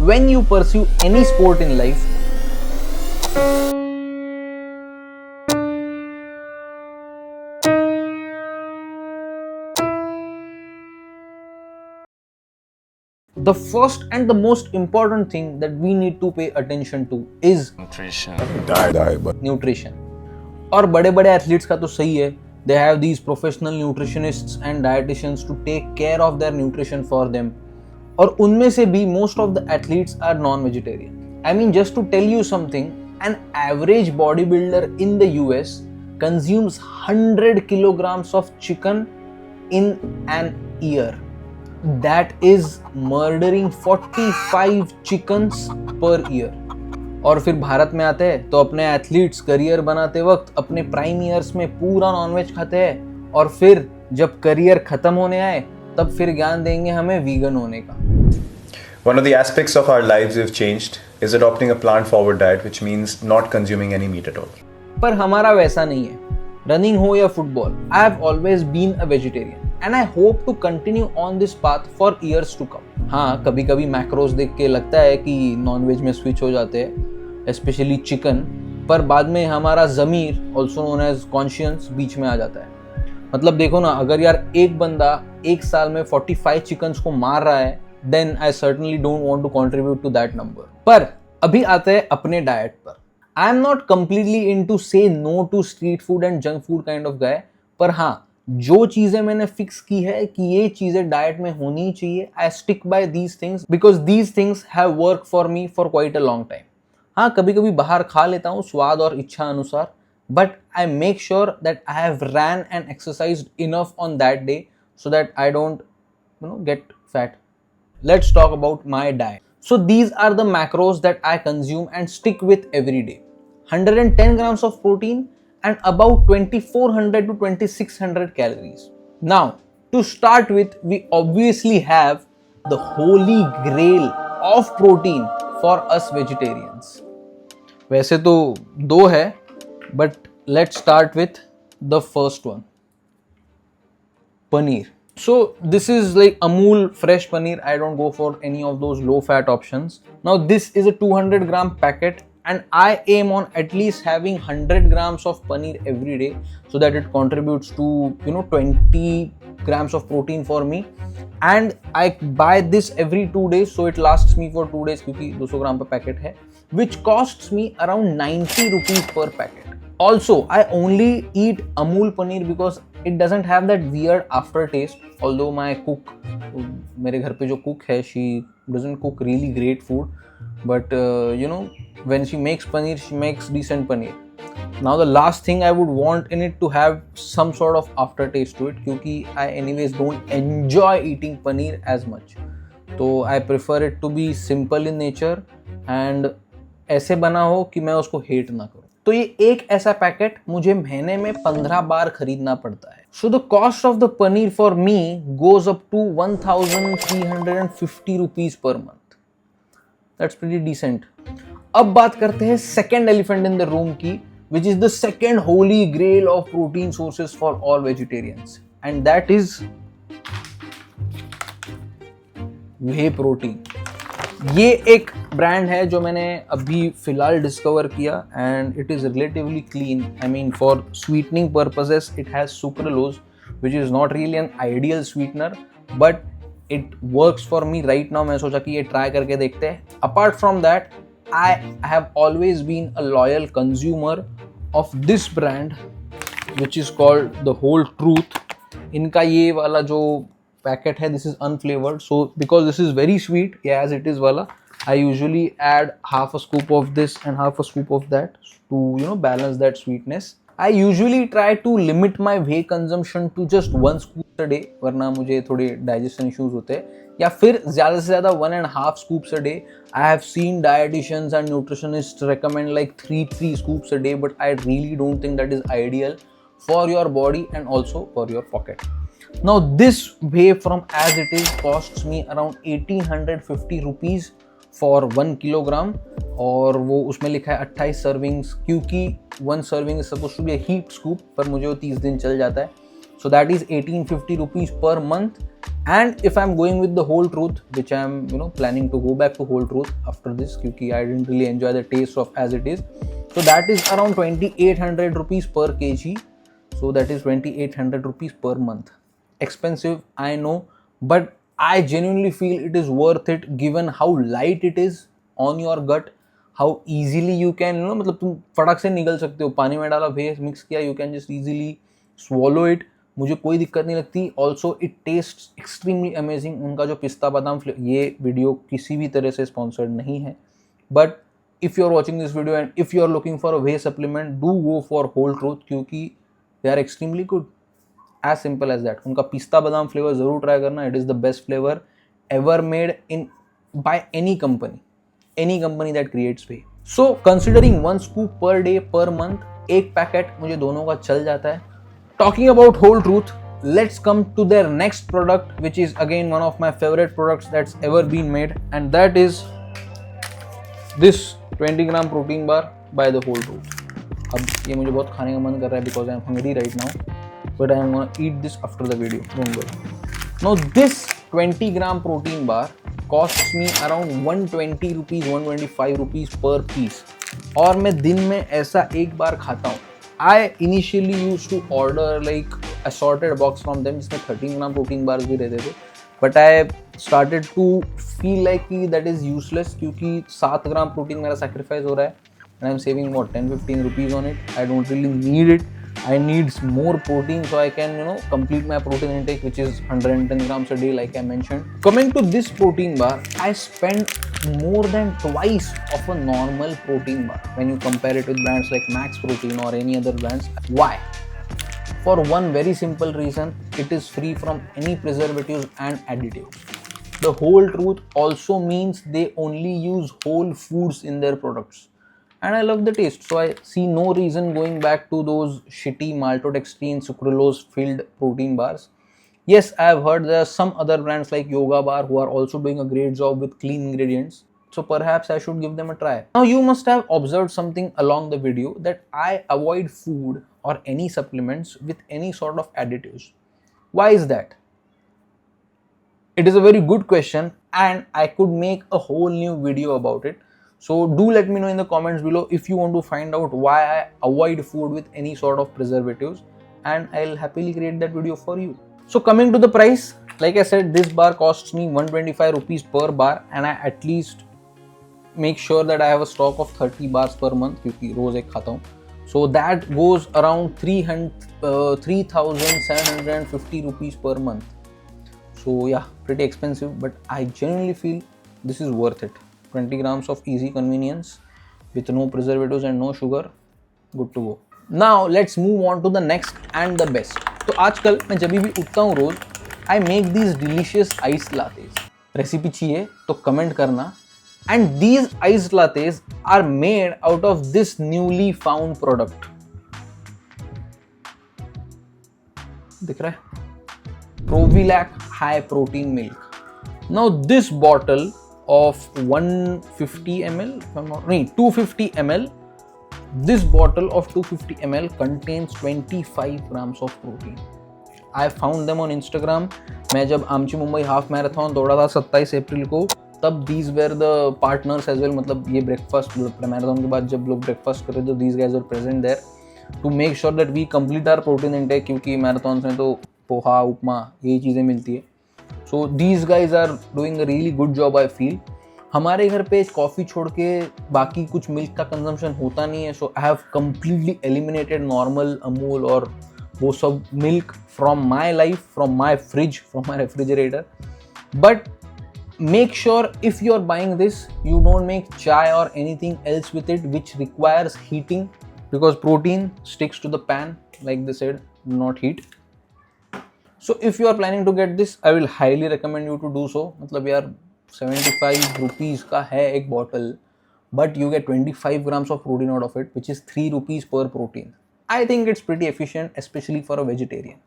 when you pursue any sport in life, the first and the most important thing that we need to pay attention to is nutrition. और बड़े बड़े athletes का तो सही है, they have these professional nutritionists and dietitians to take care of their nutrition for them. और उनमें से भी most of the athletes are non-vegetarian. I mean, just to tell you something, an average bodybuilder in the US consumes 100 kilograms of chicken in an year. That is murdering 45 chickens per year. और फिर भारत में आते हैं तो अपने athletes career बनाते वक्त अपने प्राइम ईयर्स में पूरा नॉनवेज खाते हैं, और फिर जब करियर खत्म होने आए तब फिर ज्ञान देंगे हमें वीगन होने का. One of the aspects of our lives we've changed is adopting a plant-forward diet, which means not consuming any meat at all. पर हमारा वैसा नहीं है. रनिंग हो या football, I have always been a vegetarian and I hope to continue on this path for years to come. हाँ, कभी कभी मैक्रोस देख के लगता है कि नॉनवेज में स्विच हो जाते हैं, स्पेशली चिकन, पर बाद में हमारा ज़मीर, ऑल्सो नोन एज कॉन्शियंस, बीच में आ जाता है. मतलब देखो ना, अगर यार एक बंदा एक साल में 45 चिकन्स को मार रहा है, then I certainly don't want to contribute to that number. पर अभी आते हैं अपने डाइट पर. I am not completely into say no to street food and junk food kind of guy, पर हाँ, जो चीजें मैंने फिक्स की है कि ये चीजें डाइट में होनी चाहिए, I stick by these things because these things have work for me for quite a long time. हाँ, कभी कभी बाहर खा लेता हूँ स्वाद और इच्छा अनुसार, but I make sure that I have ran and exercised enough on that day so that I don't get fat. Let's talk about my diet. So these are the macros that I consume and stick with every day. 110 grams of protein and about 2400 to 2600 calories. Now, to start with, we obviously have the holy grail of protein for us vegetarians. वैसे तो दो है, but let's start with the first one. Paneer. So this is like Amul fresh paneer. I don't go for any of those low fat options. Now this is a 200 gram packet and I aim on at least having 100 grams of paneer every day so that it contributes to 20 grams of protein for me. And I buy this every 2 days so it lasts me for 2 days क्योंकि 200 ग्राम per packet है, which costs me around 90 rupees per packet. Also, I only eat Amul paneer because it doesn't have that weird aftertaste. Although my cook, मेरे घर पे जो cook है, she doesn't cook really great food, but when she makes paneer, she makes decent paneer. Now the last thing I would want in it to have some sort of aftertaste to it, क्योंकि I anyways don't enjoy eating paneer as much. तो I prefer it to be simple in nature and ऐसे बना हो कि मैं उसको hate ना करूँ. तो ये एक ऐसा पैकेट मुझे महीने में 15 बार खरीदना पड़ता है. So the cost of the paneer for me goes up to 1350 rupees per month. That's pretty decent. अब बात करते हैं second elephant in the room की, which is the second holy grail of protein sources for all vegetarians, and that is whey protein. ये एक brand है जो मैंने अभी फिलहाल डिस्कवर किया and it is relatively clean. I mean for sweetening purposes it has sucralose which is not really an ideal sweetener, but it works for me right now. मैं सोचा कि ये ट्राई करके देखते हैं. Apart from that, I have always been a loyal consumer of this brand which is called the whole truth. इनका ये वाला जो पैकेट है, this is unflavoured, so because this is very sweet as it is वाला, I usually add half a scoop of this and half a scoop of that to balance that sweetness. I usually try to limit my whey consumption to just 1 scoop a day, वरना मुझे थोड़े digestion issues होते हैं, या फिर ज़्यादा से ज़्यादा 1.5 scoops a day. I have seen dietitians and nutritionists recommend like 3 scoops a day, but I really don't think that is ideal for your body and also for your pocket. Now this whey from as it is costs me around 1850 rupees for 1 kilogram, और वो उसमें लिखा है 28 servings, क्योंकि 1 serving is supposed to be a heaped scoop, पर मुझे वो 30 दिन चल जाता है. So that is 1850 rupees per month. And if I'm going with the Whole Truth, which I'm planning to go back to Whole Truth after this, because I didn't really enjoy the taste of as it is. So that is around 2800 rupees per kg. So that is 2800 rupees per month. Expensive, I know, but I genuinely feel it is worth it given how light it is on your gut, how easily you can, मतलब तुम फटाक से निगल सकते हो, पानी में डाला, भेज मिक्स किया, you can just easily swallow it. मुझे कोई दिक्कत नहीं लगती. Also it taste extremely amazing. उनका जो पिस्ता बादाम ये वीडियो किसी भी तरह से स्पॉन्सर्ड नहीं है, but if you are watching this video and if you are looking for a whey supplement, do go for Whole Truth, क्योंकि they are extremely good. As simple as that. उनका पिस्ता बादाम फ्लेवर ज़रूर try करना. It is the best flavour ever made in by any company that creates whey. So considering 1 scoop per day per month, एक packet मुझे दोनों का चल जाता है. Talking about Whole Truth, let's come to their next product, which is again one of my favorite products that's ever been made, and that is this 20-gram protein bar by the Whole Truth. अब ये मुझे बहुत खाने का मन कर रहा है because I'm hungry right now, but I am gonna eat this after the video. Don't worry. Now this 20-gram protein bar costs me around 120 rupees, 125 rupees per piece. और मैं दिन में ऐसा एक बार खाता हूँ. I initially used to order like assorted box from them जिसमें 13-gram protein bars भी रहते थे, but I started to feel like कि that is useless क्योंकि 7 gram protein मेरा sacrifice हो रहा है and I'm saving what 10-15 rupees on it. I don't really need it. I need more protein so I can complete my protein intake, which is 110 grams a day like I mentioned. Coming to this protein bar, I spend more than twice of a normal protein bar when you compare it with brands like Max Protein or any other brands. Why? For one very simple reason, it is free from any preservatives and additives. The Whole Truth also means they only use whole foods in their products. And I love the taste, so I see no reason going back to those shitty maltodextrin sucralose filled protein bars. Yes, I have heard there are some other brands like Yoga Bar who are also doing a great job with clean ingredients, so perhaps I should give them a try. Now you must have observed something along the video that I avoid food or any supplements with any sort of additives. Why is that? It is a very good question and I could make a whole new video about it. So do let me know in the comments below if you want to find out why I avoid food with any sort of preservatives, and I'll happily create that video for you. So coming to the price, like I said, this bar costs me 125 rupees per bar and I at least make sure that I have a stock of 30 bars per month क्योंकि रोज एक खाता हूँ. So that goes around 3,750 rupees per month. So yeah, pretty expensive, but I genuinely feel this is worth it. 20 grams of easy convenience with no preservatives and no sugar, good to go. Now let's move on to the next and the best. तो आजकल मैं जब भी उठता हूँ रोज, I make these delicious iced lattes. Recipe चाहिए तो comment करना. And these iced lattes are made out of this newly found product. दिख रहा है? Provilac high protein milk. Now this bottle of 150 ml, 250 ml, this bottle of 250 ml contains 25 grams of protein. I found them on Instagram. मैं जब आमची Mumbai half marathon दौड़ा था 27 अप्रैल को, तब these were the partners as well. मतलब ये breakfast marathon के बाद जब लोग ब्रेकफास्ट कर रहे थे, these guys were present there to make sure that we complete our protein intake, क्योंकि मैराथन में तो पोहा उपमा यही चीज़ें मिलती है. So these guys are doing a really good job, I feel. हमारे घर पे कॉफ़ी छोड़ के बाकी कुछ मिल्क का कंजम्पशन होता नहीं है, so I have completely eliminated normal Amul और वो सब milk from my life, from my fridge, from my refrigerator. But make sure if you are buying this, you don't make chai or anything else with it which requires heating, because protein sticks to the pan, like they said, do not heat. So if you are planning to get this, I will highly recommend you to do so. मतलब यार 75 rupees का है एक bottle, but you get 25 grams of protein out of it, which is 3 rupees per protein. I think it's pretty efficient, especially for a vegetarian.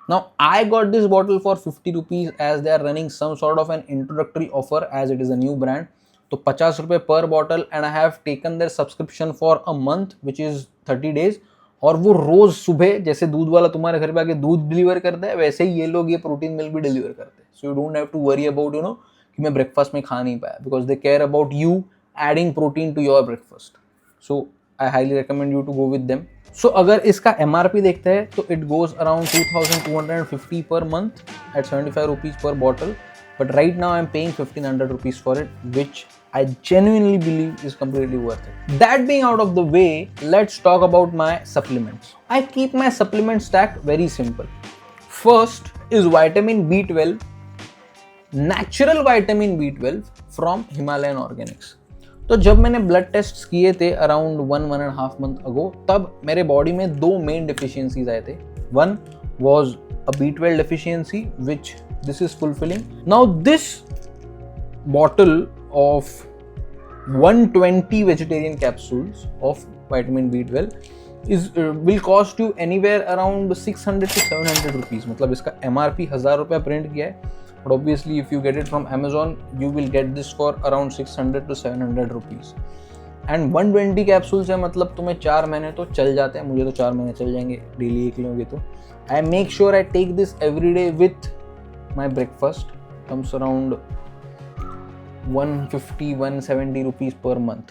Now I got this bottle for 50 rupees as they are running some sort of an introductory offer as it is a new brand. तो 50 रुपये per bottle and I have taken their subscription for a month, which is 30 days. और वो रोज सुबह जैसे दूध वाला तुम्हारे घर पे आके दूध डिलीवर करता है, वैसे ही ये लोग ये प्रोटीन मिल्क भी डिलीवर करते हैं. So you don't have to worry about कि मैं ब्रेकफास्ट में खा नहीं पाया, because they care about you adding protein to your breakfast. So I highly recommend you to go with them. So अगर इसका MRP देखते हैं तो it goes around 2250 per month at 75 rupees per bottle. But right now I'm paying 1500 rupees for it, which I genuinely believe is completely worth it. That being out of the way, let's talk about my supplements. I keep my supplement stack very simple. First is vitamin B12, natural vitamin B12 from Himalayan Organics. तो जब मैंने blood test किए थे around 1.5 month अगो, तब मेरे body में 2 main deficiencies आए थे. One was a B12 deficiency, which this is fulfilling. Now this bottle of 120 vegetarian capsules of vitamin B12 will cost you anywhere around 600 to 700 rupees. मतलब इसका MRP 1000 रुपया print किया है, but obviously if you get it from Amazon you will get this for around 600 to 700 rupees. And 120 capsules है, मतलब तुम्हें 4 महीने तो चल जाते हैं. मुझे तो 4 महीने चल जाएंगे डेली एक लोगे तो. I make sure I take this every day with my breakfast. Comes around 150-170 rupees per month.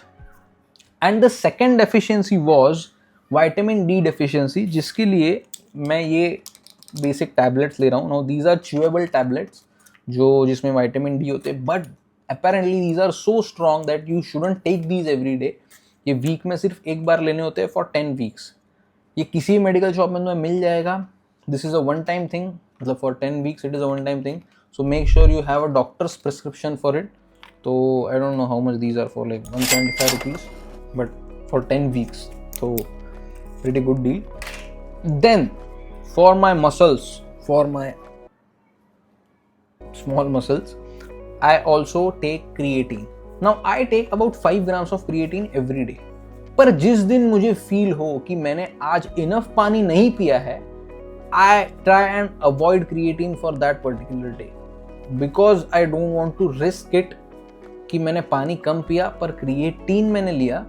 And the second deficiency was vitamin D deficiency, जिसके लिए मैं ये basic tablets ले रहा हूँ. Now these are chewable tablets जो जिसमें vitamin D होते हैं, but apparently these are so strong that you shouldn't take these every day. ये वीक में सिर्फ एक बार लेने होते हैं for 10 weeks. ये किसी मेडिकल शॉप में तुम्हें मिल जाएगा. This is a one time thing, मतलब for 10 weeks it is a one time thing. So make sure you have a doctor's prescription for it. So I don't know how much these are for, like 175 rupees, but for 10 weeks. So pretty good deal. Then for my muscles, for my small muscles, I also take creatine. Now I take about 5 grams of creatine every day. पर जिस दिन मुझे feel हो कि मैंने आज enough पानी नहीं पिया है, I try and avoid creatine for that particular day, because I don't want to risk it कि मैंने पानी कम पिया पर creatine मैंने लिया,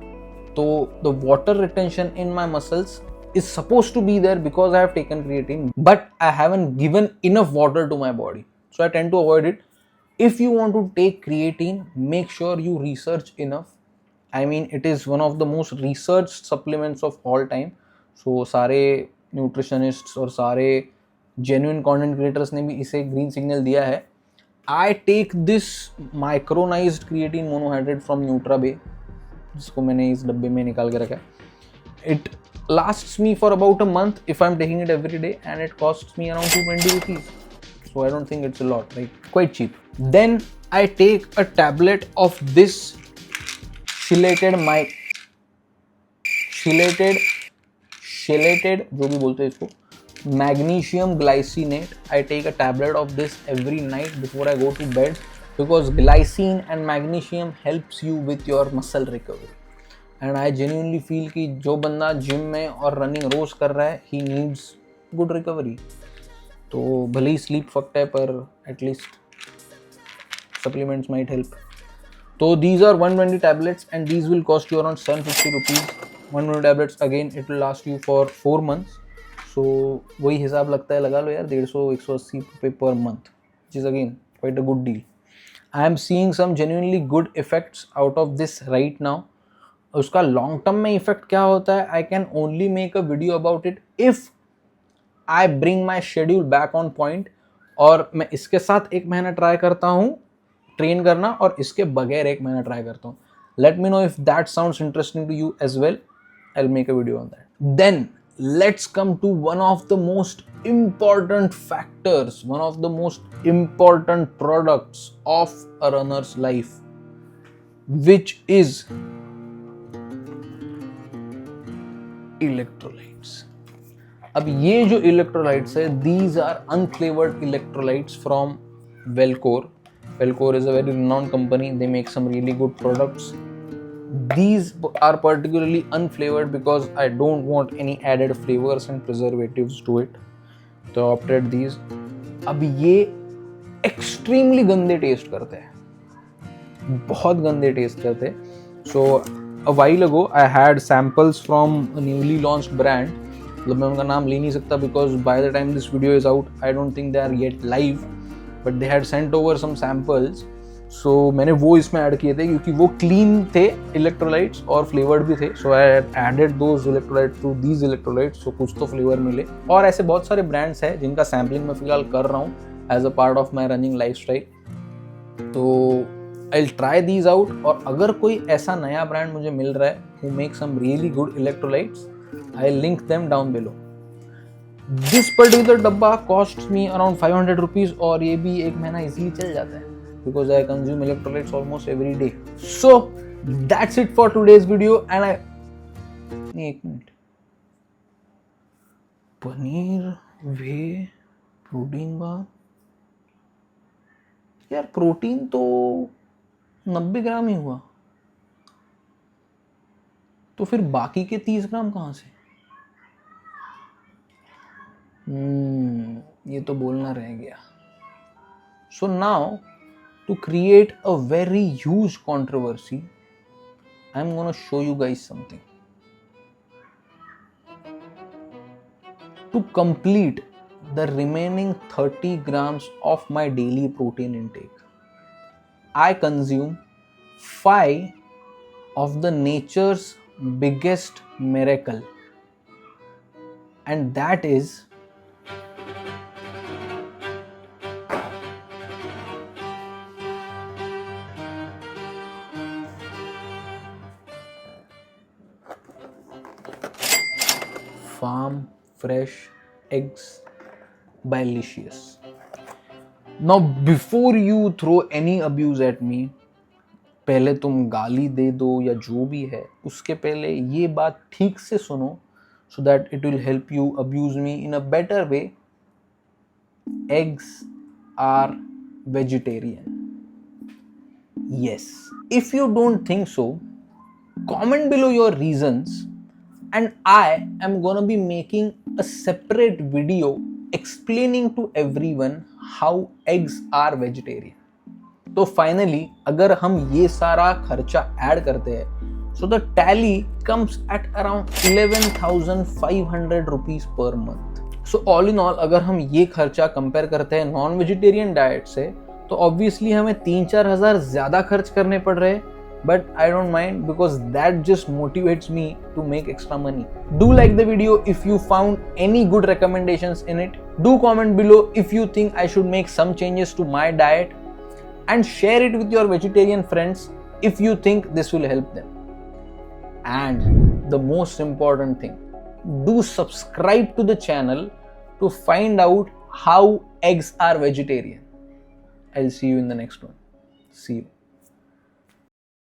तो the water retention in my muscles is supposed to be there because I have taken creatine, but I haven't given enough water to my body, so I tend to avoid it. If you want to take creatine, make sure you research enough. I mean, it is one of the most researched supplements of all time. So सारे nutritionists और सारे genuine content creators ने भी इसे green signal दिया है. I take this micronised creatine monohydrate from Nutrabay, जिसको मैंने इस डब्बे में निकाल के रखा है. It lasts me for about a month if I am taking it every day, and it costs me around 220 rupees. So I don't think it's a lot, like quite cheap. Then I take a tablet of this chelated जो भी बोलते हैं इसको, magnesium glycinate. I take a tablet of this every night before I go to bed, because glycine and magnesium helps you with your muscle recovery. And I genuinely feel कि जो बंदा gym में और रनिंग रोज कर रहा है, he needs good recovery. तो भले ही स्लीप फक्ट है, पर एटलीस्ट सप्लीमेंट्स माइट हेल्प. तो these are 120 tablets and these will cost you around 750 rupees. 120 tablets, again it will last you for 4 months. So वही हिसाब लगता है, लगा लो यार 150-180 रुपये per month, which is again quite a good deal. I am seeing some genuinely good effects out of this right now. उसका long term में effect क्या होता है, I can only make a video about it if I bring my schedule back on point. और मैं इसके साथ 1 महीना ट्राई करता हूँ ट्रेन करना, और इसके बगैर 1 महीना ट्राई करता हूँ. Let me know if that sounds interesting to you as well. I'll make a video on that. Then let's come to one of the most important factors, one of the most important products of a runner's life, which is electrolytes. अब ये जो electrolytes है, these are unflavored electrolytes from Velcor. Velcor is a very renowned company. They make some really good products. These are particularly unflavored because I don't want any added flavors and preservatives to it. So I opted these. अब ये extremely गंदे test करते हैं, बहुत गंदे test करते हैं. So a while ago I had samples from a newly launched brand मतलब मैं उनका नाम ले नहीं सकता because by the time this video is out I don't think they are yet live, but they had sent over some samples, so मैंने वो इसमें ऐड किए थे क्योंकि वो क्लीन थे इलेक्ट्रोलाइट्स और फ्लेवर्ड भी थे, so I added those electrolytes to these electrolytes, so कुछ तो फ्लेवर मिले। और ऐसे बहुत सारे ब्रांड्स हैं जिनका सैम्पलिंग मैं फिलहाल कर रहा हूँ as a part of my running lifestyle, तो I will try these out. और अगर कोई ऐसा नया ब्रांड मुझे मिल रहा है who make some really good electrolytes, I'll link them down below. This particular डब्बा costs me around 500 rupees और ये भी एक महीना easily चल जाता है because I consume electrolytes almost every day. So that's it for today's video and एक मिनट, पनीर वे प्रोटीन बार, यार प्रोटीन तो 90 ग्राम ही हुआ, तो फिर बाकी के 30 ग्राम कहाँ से? ये तो बोलना रह गया। So now to create a very huge controversy, I am gonna show you guys something. To complete the remaining 30 grams of my daily protein intake, I consume 5 of the nature's biggest miracle, and that is farm fresh eggs by Licious. Now before you throw any abuse at me, पहले तुम गाली दे दो या जो भी है, उसके पहले ये बात ठीक से सुनो so that it will help you abuse me in a better way. Eggs are vegetarian. Yes. If you don't think so, comment below your reasons and I am gonna be making a separate video explaining to everyone how eggs are vegetarian. तो finally अगर हम ये सारा खर्चा add करते हैं so the tally comes at around 11,500 rupees per month. So all in all अगर हम ये खर्चा कंपेयर करते हैं नॉन वेजिटेरियन डाइट से तो ऑब्वियसली हमें 3-4 हज़ार ज्यादा खर्च करने पड़ रहे हैं, but I don't mind because that just motivates me to make extra money. Do like the video if you found any good recommendations in it. Do comment below if you think I should make some changes to my diet, and share it with your vegetarian friends if you think this will help them. And the most important thing, do subscribe to the channel to find out how eggs are vegetarian. I'll see you in the next one. See you.